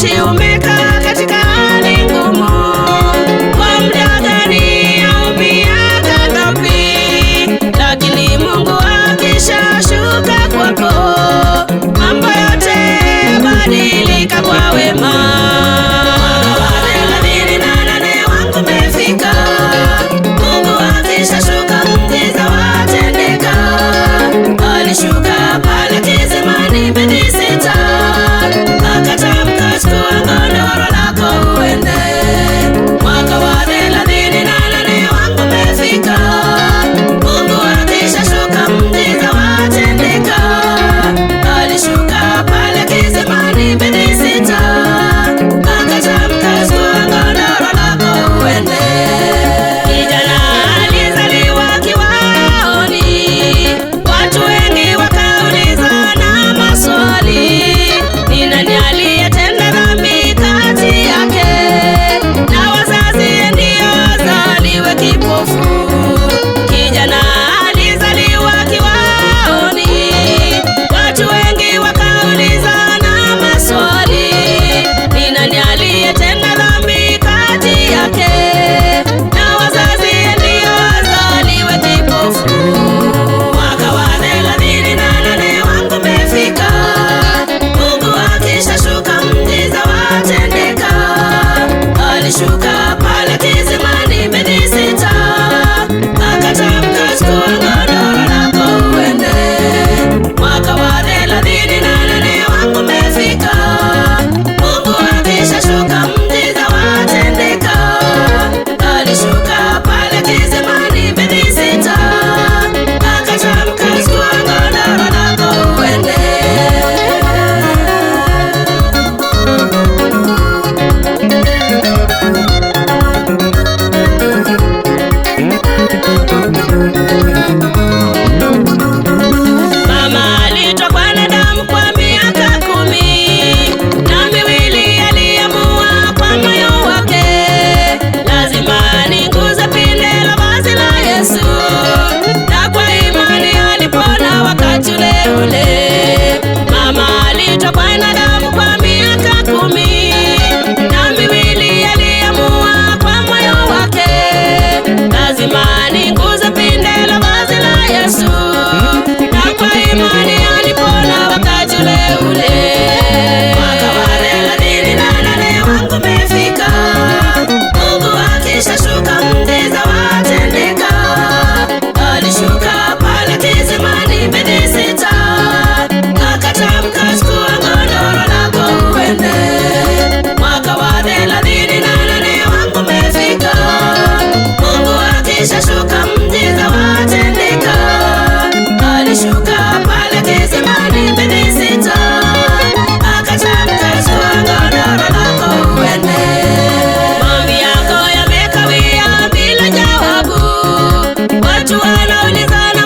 haijalishi umekaa katika hali ngumu kwa muda gani au miaka ngapi, lakini Mungu akishashuka kwako, mambo yote badilika kwa wema. Mwaka wa 38 wangu umefika, Mungu akishashuka muujiza watendeka. Alishuka pale kisimani Bethesda, akatamka chukua godoro lako uende. Mwaka wa 38 wangu umefika, Mungu akishashuka muujiza watendeka. Alishuka pale kisimani Bethesda, akatamka chukua godoro lako uende. Kijana alizaliwa kiwaoni, watu wengi wakaulizana maswali, ni nani aliyetenda dhambi kati yake, na wazazi ndio wazaliwe kipofu. Kijana alizaliwa kiwaoni, watu wengi wakaulizana maswali, ni nani aliyetenda dhambi kati yake, na wazazi ndio wazaliwe kipofu. Mwaka wa 38 wangu umefika, Mungu akishashuka muujiza watendeka. Alishuka pale kisimani Bethesda, akatamka chukua godoro lako uende. Mwaka wa 38 wangu umefika, Mungu akishashuka muujiza watendeka. Alishuka pale kisimani Bethesda, akatamka chukua godoro lako uende. Mama alitokwa na damu kwa miaka 12, aliamua kwa moyo wake, lazima niguze pinde la vazi la Yesu, na kwa imani alipona wakati ule ule. Mama alitokwa na damu kwa miaka 12, aliamua kwa moyo wake, lazima niguze pinde la vazi la Yesu, na kwa imani alipona wakati ule ule. Mwaka wa 38 wangu umefika, Mungu akishashuka muujiza watendeka. Alishuka pale kisimani Bethesda, akatamka chukua godoro lako uende. Mwaka wa 38 wangu umefika, Mungu akishashuka muujiza watendeka. Alishuka pale kisimani Bethesda, akatamka chukua godoro lako uende. Maombi yako yamekawia bila jawabu, watu wanaulizana